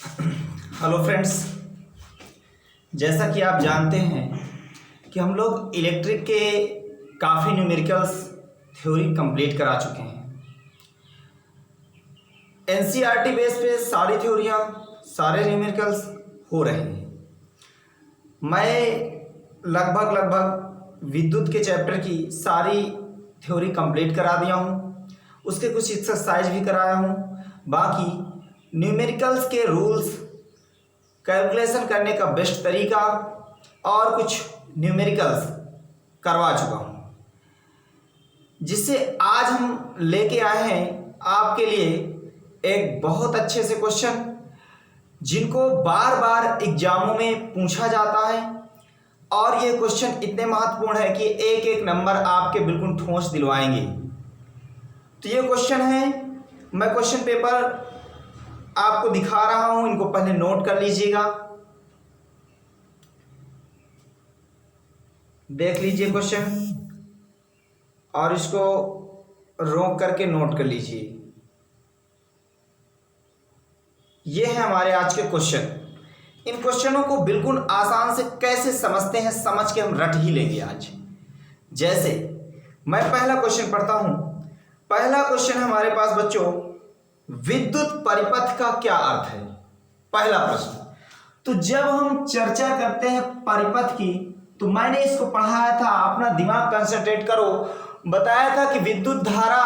Hello friends, जैसा कि आप जानते हैं कि हम लोग इलेक्ट्रिक के काफ़ी न्यूमेरिकल्स थ्योरी कंप्लीट करा चुके हैं। एनसीईआरटी बेस पे सारी थ्योरियाँ, सारे न्यूमेरिकल्स हो रहे हैं। मैं लगभग विद्युत के चैप्टर की सारी थ्योरी कंप्लीट करा दिया हूँ, उसके कुछ एक्सरसाइज भी कराया हूँ। बाकी न्यूमेरिकल्स के रूल्स, कैलकुलेशन करने का बेस्ट तरीका और कुछ न्यूमेरिकल्स करवा चुका हूँ, जिससे आज हम लेके आए हैं आपके लिए एक बहुत अच्छे से क्वेश्चन, जिनको बार बार एग्जामों में पूछा जाता है। और ये क्वेश्चन इतने महत्वपूर्ण है कि एक एक नंबर आपके बिल्कुल ठोस दिलवाएंगे। तो ये क्वेश्चन है, मैं क्वेश्चन पेपर आपको दिखा रहा हूं, इनको पहले नोट कर लीजिएगा। देख लीजिए क्वेश्चन और इसको रोक करके नोट कर लीजिए। ये है हमारे आज के क्वेश्चन। इन क्वेश्चनों को बिल्कुल आसान से कैसे समझते हैं, समझ के हम रट ही लेंगे आज। जैसे मैं पहला क्वेश्चन पढ़ता हूं। पहला क्वेश्चन हमारे पास बच्चों, विद्युत परिपथ का क्या अर्थ है? पहला प्रश्न। तो जब हम चर्चा करते हैं परिपथ की, तो मैंने इसको पढ़ाया था, अपना दिमाग कंसंट्रेट करो। बताया था कि विद्युत धारा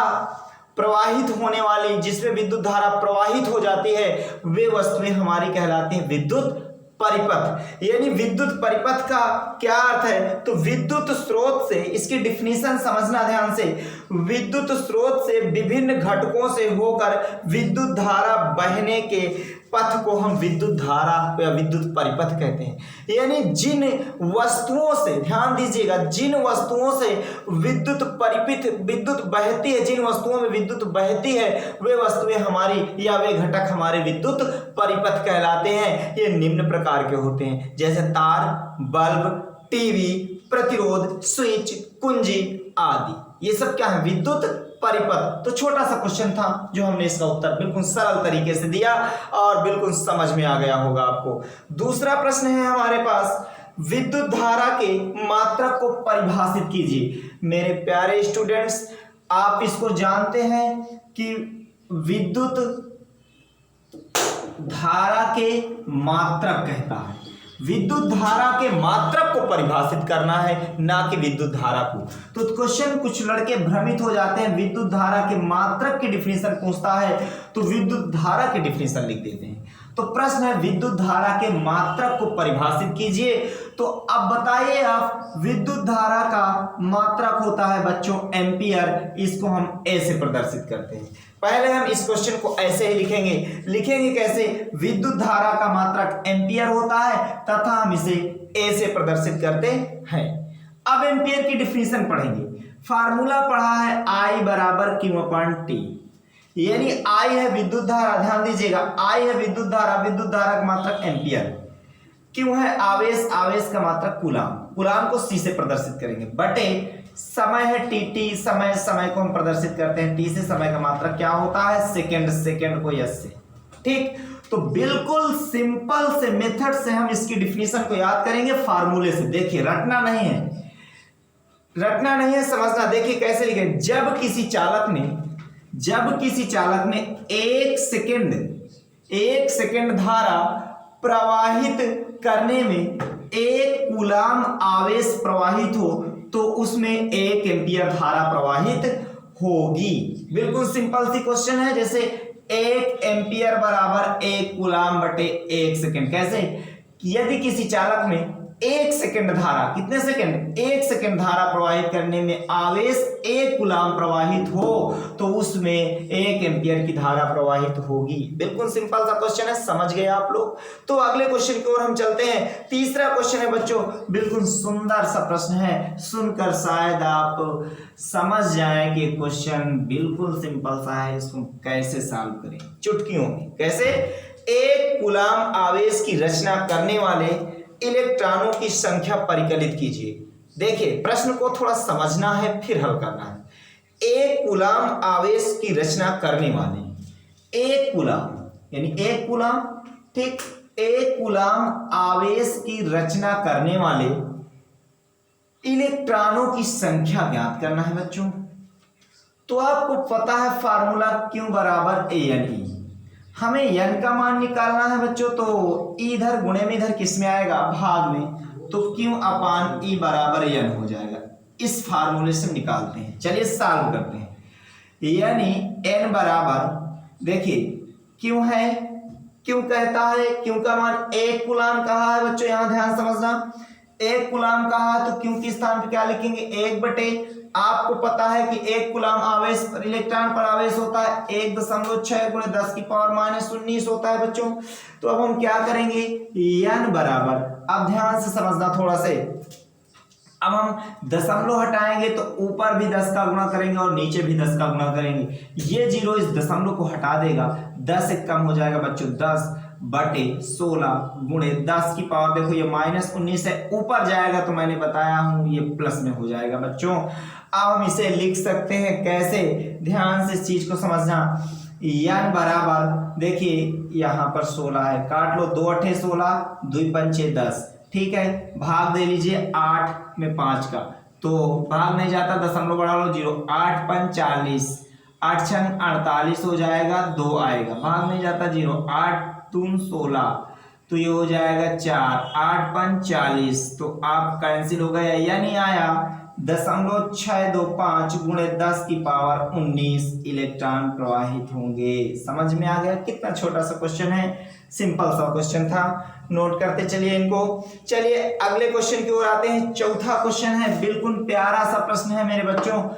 प्रवाहित होने वाली, जिसमें विद्युत धारा प्रवाहित हो जाती है, वे वस्तुएं हमारी कहलाती हैं विद्युत परिपथ। यानी विद्युत परिपथ का क्या अर्थ है? तो विद्युत स्रोत से, इसकी डिफिनीशन समझना ध्यान से, विद्युत स्रोत से विभिन्न घटकों से होकर विद्युत धारा बहने के पथ को हम विद्युत धारा या विद्युत परिपथ कहते हैं। यानी जिन वस्तुओं से, ध्यान दीजिएगा, जिन वस्तुओं से विद्युत बहती है, जिन वस्तुओं में विद्युत बहती है, वे वस्तुएं हमारी या वे घटक हमारे विद्युत परिपथ कहलाते हैं। ये निम्न प्रकार के होते हैं, जैसे तार, बल्ब, टीवी, प्रतिरोध, स्विच, कुंजी आदि। ये सब क्या है? विद्युत परिपथ। तो छोटा सा क्वेश्चन था, जो हमने इसका उत्तर बिल्कुल सरल तरीके से दिया और बिल्कुल समझ में आ गया होगा आपको। दूसरा प्रश्न है हमारे पास, विद्युत धारा के मात्रक को परिभाषित कीजिए। मेरे प्यारे स्टूडेंट्स, आप इसको जानते हैं कि विद्युत धारा के मात्रक कहता है, विद्युत धारा के मात्रक को परिभाषित करना है, ना कि विद्युत धारा को। तो क्वेश्चन कुछ लड़के भ्रमित हो जाते हैं, विद्युत धारा के मात्रक की डिफिनेशन पूछता है तो विद्युत धारा की डिफिनेशन लिख देते हैं। तो प्रश्न है, विद्युत धारा के मात्रक को परिभाषित कीजिए। तो अब बताइए आप, विद्युत धारा का मात्रक होता है बच्चों एम्पियर। इसको हम ए से प्रदर्शित करते हैं। पहले हम इस क्वेश्चन को ऐसे ही लिखेंगे कैसे? विद्युत धारा का मात्रक एम्पियर होता है तथा हम इसे ए से प्रदर्शित करते हैं। अब एम्पियर की डिफिनेशन पढ़ेंगे। फार्मूला पढ़ा है I बराबर Q/T, यानी I है विद्युत धारा, ध्यान दीजिएगा, I है विद्युत धारा का मात्रक एम्पियर, क्यों है आवेश, आवेश का मात्रक कूलाम, कूलाम को C से प्रदर्शित करेंगे, बटे समय है tt, समय को हम प्रदर्शित करते हैं T से। समय का मात्रक क्या होता है? सेकंड को S से। ठीक, तो बिल्कुल सिंपल से मेथड से हम इसकी डिफिनीशन को याद करेंगे, फार्मूले से। देखिए, रटना नहीं है, समझना। देखिए कैसे लिखे। जब किसी चालक ने एक सेकंड धारा प्रवाहित करने में 1 कूलाम आवेश प्रवाहित हो, तो उसमें 1 एम्पियर धारा प्रवाहित होगी। बिल्कुल सिंपल सी क्वेश्चन है। जैसे 1 एम्पियर बराबर 1 कूलाम बटे 1 सेकंड। कैसे? यदि किसी चालक में 1 सेकंड धारा, कितने सेकंड? 1 सेकंड धारा प्रवाहित करने में आवेश 1 कूलाम प्रवाहित हो, तो उसमें 1 एम्पियर की धारा प्रवाहित होगी। बिल्कुल सिंपल सा क्वेश्चन है, समझ गए आप लोग। तो अगले क्वेश्चन की ओर हम चलते हैं। तीसरा क्वेश्चन है बच्चों, बिल्कुल सुंदर सा प्रश्न है, सुनकर शायद आप समझ जाएं कि क्वेश्चन बिल्कुल सिंपल सा है, इसको कैसे सॉल्व करें चुटकियों में। कैसे? 1 कूलाम आवेश की रचना करने वाले इलेक्ट्रॉनों की संख्या परिकलित कीजिए। देखिए, प्रश्न को थोड़ा समझना है फिर हल करना है। 1 कूलाम आवेश की रचना करने वाले, 1 कूलाम यानी 1 कूलाम ठीक, एक कूलाम आवेश की रचना करने वाले इलेक्ट्रॉनों की संख्या ज्ञात करना है बच्चों। तो आपको पता है फार्मूला Q बराबर ANE, हमें n का मान निकालना है बच्चों। तो इधर गुणे में इधर किस में आएगा, भाग में, तो Q अपान E बराबर n हो जाएगा। इस फार्मूले से निकालते हैं, चलिए सॉल्व करते हैं। यानी n बराबर देखिए Q है, Q कहता है Q का मान 1 कूलाम कहा है बच्चों, यहां ध्यान समझना, 1 कूलाम कहा है तो Q के स्थान पर क्या लिखेंगे, 1 बटे, आपको पता है कि 1 कूलाम आवेश पर इलेक्ट्रॉन पर आवेश होता है 1.6 गुणे 10 की पावर -19 होता है बच्चों। तो अब हम क्या करेंगे, n बराबर, अब ध्यान से समझना थोड़ा से, अब हम दशमलव हटाएंगे तो ऊपर भी 10 का गुणा करेंगे और नीचे भी 10 का गुणा करेंगे, ये जीरो इस दशमलव को हटा देगा, 10 एक कम हो जाएगा बच्चों, 10 बटे 16 गुणे 10 की पावर, देखो ये -19 है, ऊपर जाएगा तो मैंने बताया हूं ये प्लस में हो जाएगा बच्चों। अब हम इसे लिख सकते हैं कैसे, ध्यान से इस चीज को समझना। n बराबर देखिए यहाँ पर 16 है, काट लो, 2 अठे 16, 2 पंचे 10, ठीक है, भाग दे लीजिए 8 में 5 का, तो भाग नहीं जाता, दशमलव बढ़ा लो 0, 8 पंच 40, 8 छंग 48 हो जाएगा, 2 आएगा, भाग नहीं जाता 0, 8 दून 16, तो ये हो जाएगा 4, 8 पंच 40, तो आप कैंसिल हो गया, या नहीं आया, 0.625 गुणे 10 की पावर 19 इलेक्ट्रॉन प्रवाहित होंगे। समझ में आ गया, कितना छोटा सा क्वेश्चन है, सिंपल सा क्वेश्चन था, नोट करते चलिए इनको। चलिए अगले क्वेश्चन की ओर आते हैं, चौथा क्वेश्चन है, बिल्कुल प्यारा सा प्रश्न है मेरे बच्चों।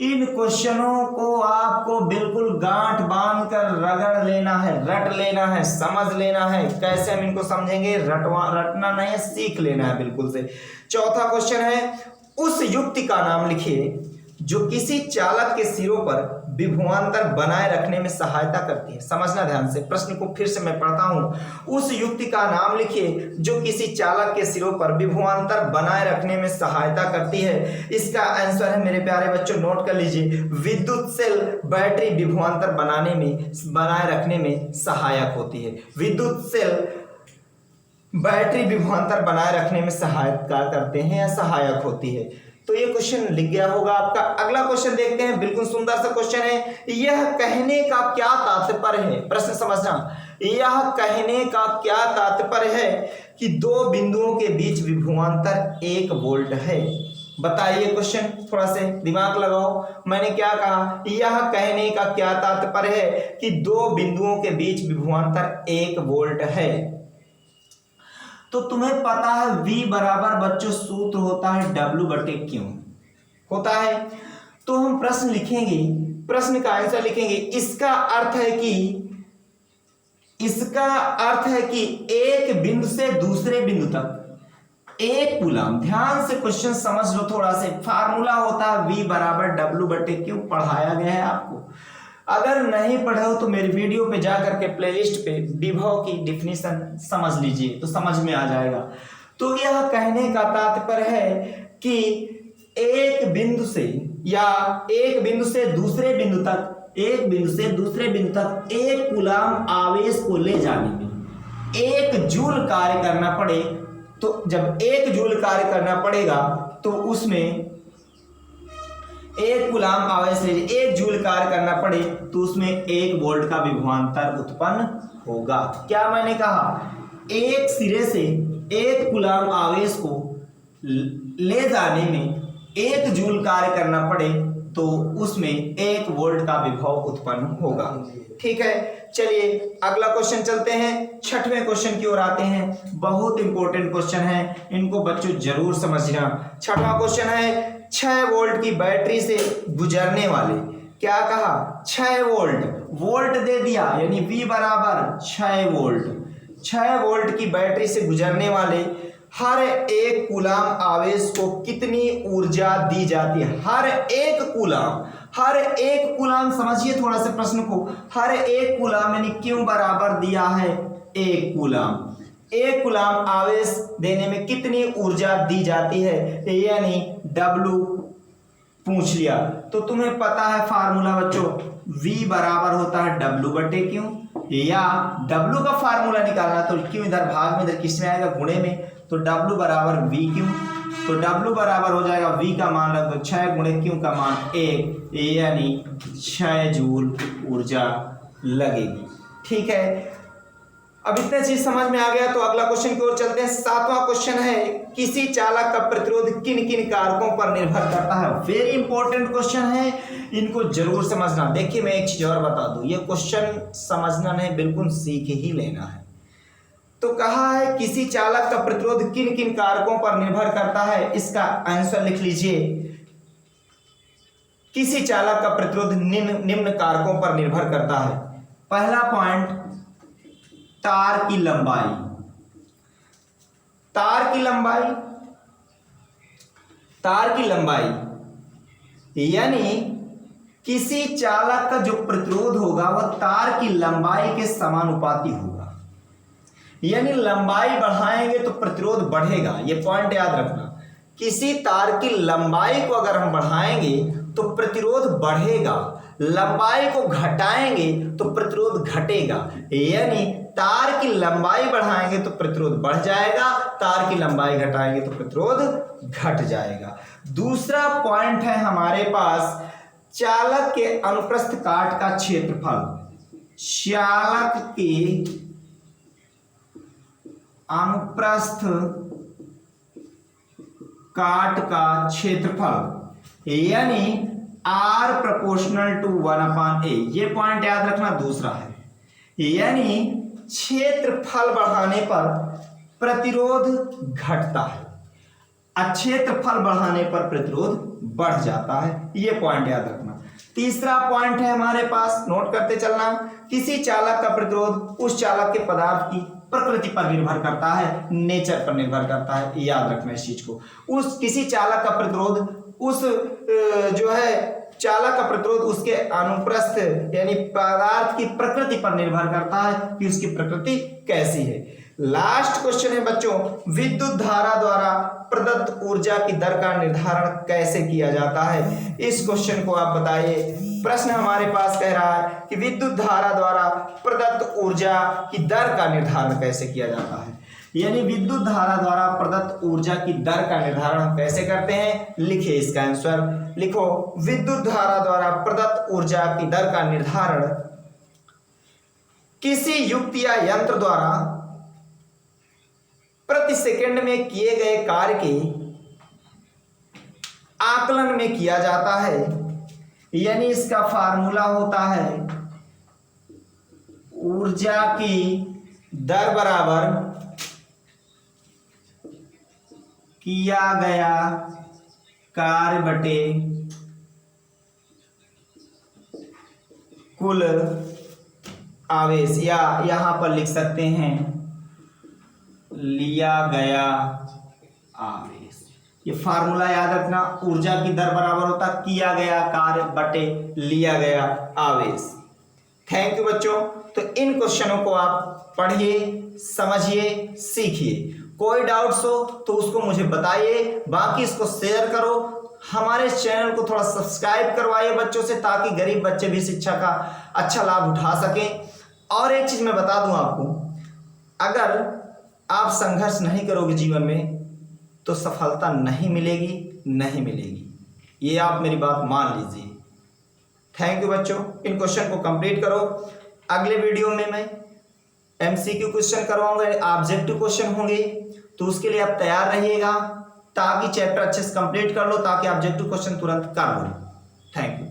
इन क्वेश्चनों को आपको बिल्कुल गांठ बांध कर रगड़ लेना है, रट लेना है, समझ लेना है। कैसे हम इनको समझेंगे, रटना नहीं है, सीख लेना है बिल्कुल से। चौथा क्वेश्चन है, उस युक्ति का नाम लिखिए जो किसी चालक के सिरों पर विभवांतर बनाए रखने में सहायता करती है। समझना ध्यान से, प्रश्न को फिर से मैं पढ़ता हूं। उस युक्ति का नाम लिखिए जो किसी चालक के सिरों पर विभवांतर बनाए रखने में सहायता करती है। इसका आंसर है मेरे प्यारे बच्चों, नोट कर लीजिए, विद्युत सेल बैटरी विभवांतर बनाए रखने में सहायक होती है। विद्युत सेल बैटरी विभवांतर बनाए रखने में सहायता करते हैं या सहायक होती है। तो ये क्वेश्चन लिख गया होगा आपका। अगला क्वेश्चन देखते हैं, बिल्कुल सुंदर सा क्वेश्चन है। यह कहने का क्या तात्पर्य है, प्रश्न समझना, यह कहने का क्या तात्पर्य है कि दो बिंदुओं के बीच विभवांतर 1 वोल्ट है। बताइए क्वेश्चन, थोड़ा से दिमाग लगाओ। मैंने क्या कहा, यह कहने का क्या तात्पर्य है कि दो बिंदुओं के बीच विभवांतर 1 वोल्ट है। तो तुम्हें पता है V बराबर बच्चों सूत्र होता है W/Q होता है। तो हम प्रश्न लिखेंगे, प्रश्न का आंसर लिखेंगे, इसका अर्थ है कि एक बिंदु से दूसरे बिंदु तक 1 कूलाम, ध्यान से क्वेश्चन समझ लो थोड़ा से, फार्मूला होता है V बराबर W/Q, पढ़ाया गया है आपको। अगर नहीं पढ़े हो तो मेरी वीडियो पे जाकर के प्लेलिस्ट पे विभव की डिफिनीशन समझ लीजिए तो समझ में आ जाएगा। तो यह कहने का तात्पर्य है कि एक बिंदु से दूसरे बिंदु तक 1 कूलाम आवेश को ले जाने में 1 जूल कार्य करना पड़े, तो जब 1 जूल कार्य करना पड़ेगा तो उसमें 1 कूलाम आवेश ले 1 जूल कार्य करना पड़े तो उसमें 1 वोल्ट का विभवांतर उत्पन्न होगा। क्या मैंने कहा, एक सिरे से 1 कूलाम आवेश को ले जाने में 1 जूल कार्य करना पड़े तो उसमें 1 वोल्ट का विभव उत्पन्न होगा। ठीक है, चलिए अगला क्वेश्चन चलते हैं, छठवें क्वेश्चन की ओर आते हैं। बहुत इंपॉर्टेंट क्वेश्चन है, इनको बच्चों जरूर समझना। छठवां क्वेश्चन है, 6 वोल्ट की बैटरी से गुजरने वाले, क्या कहा, 6 वोल्ट दे दिया, यानी V बराबर 6 वोल्ट की बैटरी से गुजरने वाले हर 1 कूलाम आवेश को कितनी ऊर्जा दी जाती है। हर एक कूलाम समझिए थोड़ा से प्रश्न को, हर 1 कूलाम यानी Q बराबर दिया है 1 कूलाम, 1 कूलाम आवेश देने में कितनी ऊर्जा दी जाती है, यानी W पूछ लिया तो तुम्हें पता है फार्मूला बच्चों, v बराबर होता है w बटे क्यू, या w का फार्मूला निकालना तो क्यों इधर भाग में, इधर किस में आएगा, गुणे में, तो w बराबर v क्यू, तो w बराबर हो जाएगा v का मान रख दो 6 गुणे क्यू का मान 1, यानी 6 जूल ऊर्जा लगेगी। ठीक है, अब इतने चीज समझ में आ गया तो अगला क्वेश्चन की ओर चलते हैं। 7वां क्वेश्चन है, किसी चालक का प्रतिरोध किन किन कारकों पर निर्भर करता है। वेरी इंपॉर्टेंट क्वेश्चन है, इनको जरूर समझना। देखिए मैं एक चीज और बता दूं, ये क्वेश्चन समझना नहीं, बिल्कुल सीख ही लेना है। तो कहा है किसी चालक का प्रतिरोध किन किन कारकों पर निर्भर करता है, इसका आंसर लिख लीजिए। किसी चालक का प्रतिरोध निम्न कारकों पर निर्भर करता है। पहला पॉइंट, तार की लंबाई। तार की लंबाई, तार की लंबाई यानी किसी चालक का जो प्रतिरोध होगा वह तार की लंबाई के समानुपाती होगा, यानी लंबाई बढ़ाएंगे तो प्रतिरोध बढ़ेगा। यह पॉइंट याद रखना, किसी तार की लंबाई को अगर हम बढ़ाएंगे तो प्रतिरोध बढ़ेगा, लंबाई को घटाएंगे तो प्रतिरोध घटेगा, यानी तार की लंबाई बढ़ाएंगे तो प्रतिरोध बढ़ जाएगा, तार की लंबाई घटाएंगे तो प्रतिरोध घट जाएगा। दूसरा पॉइंट है हमारे पास, चालक के अनुप्रस्थ काट का क्षेत्रफल। चालक के अनुप्रस्थ काट का क्षेत्रफल यानी R प्रोपोर्शनल टू 1/a, ये पॉइंट याद रखना। दूसरा है, यानी क्षेत्रफल बढ़ाने पर प्रतिरोध घटता है, क्षेत्रफल बढ़ाने पर प्रतिरोध बढ़ जाता है, ये पॉइंट याद रखना। तीसरा पॉइंट है हमारे पास, नोट करते चलना, किसी चालक का प्रतिरोध उस चालक के पदार्थ की प्रकृति पर निर्भर करता है, नेचर पर निर्भर करता है, याद रखना इस चीज को। उस किसी चालक का प्रतिरोध उस जो है चालक का प्रतिरोध उसके अनुप्रस्थ यानी पदार्थ की प्रकृति पर निर्भर करता है कि उसकी प्रकृति कैसी है। लास्ट क्वेश्चन है बच्चों, विद्युत धारा द्वारा प्रदत्त ऊर्जा की दर का निर्धारण कैसे किया जाता है। इस क्वेश्चन को आप बताइए। प्रश्न हमारे पास कह रहा है कि विद्युत धारा द्वारा प्रदत्त ऊर्जा की दर का निर्धारण कैसे किया जाता है, यानी विद्युत धारा द्वारा प्रदत्त ऊर्जा की दर का निर्धारण हम कैसे करते हैं। लिखिए इसका आंसर, लिखो विद्युत धारा द्वारा प्रदत्त ऊर्जा की दर का निर्धारण किसी युक्ति या यंत्र द्वारा प्रति सेकंड में किए गए कार्य के आकलन में किया जाता है, यानी इसका फार्मूला होता है ऊर्जा की दर बराबर किया गया कार्य बटे कुल आवेश, या यहां पर लिख सकते हैं लिया गया आवेश। ये फार्मूला याद रखना, ऊर्जा की दर बराबर होता किया गया कार्य बटे लिया गया आवेश। थैंक यू बच्चों। तो इन क्वेश्चनों को आप पढ़िए, समझिए, सीखिए। कोई डाउट्स हो तो उसको मुझे बताइए, बाकी इसको शेयर करो, हमारे चैनल को थोड़ा सब्सक्राइब करवाइए बच्चों से, ताकि गरीब बच्चे भी शिक्षा का अच्छा लाभ उठा सकें। और एक चीज मैं बता दूं आपको, अगर आप संघर्ष नहीं करोगे जीवन में तो सफलता नहीं मिलेगी, नहीं मिलेगी, ये आप मेरी बात मान लीजिए। थैंक यू बच्चों। इन क्वेश्चन को कंप्लीट करो। अगले वीडियो में मैं MCQ क्वेश्चन करवाऊंगा, ऑब्जेक्टिव क्वेश्चन होंगे, तो उसके लिए आप तैयार रहिएगा, ताकि चैप्टर अच्छे से कंप्लीट कर लो, ताकि ऑब्जेक्टिव क्वेश्चन तुरंत कर लो। Thank you.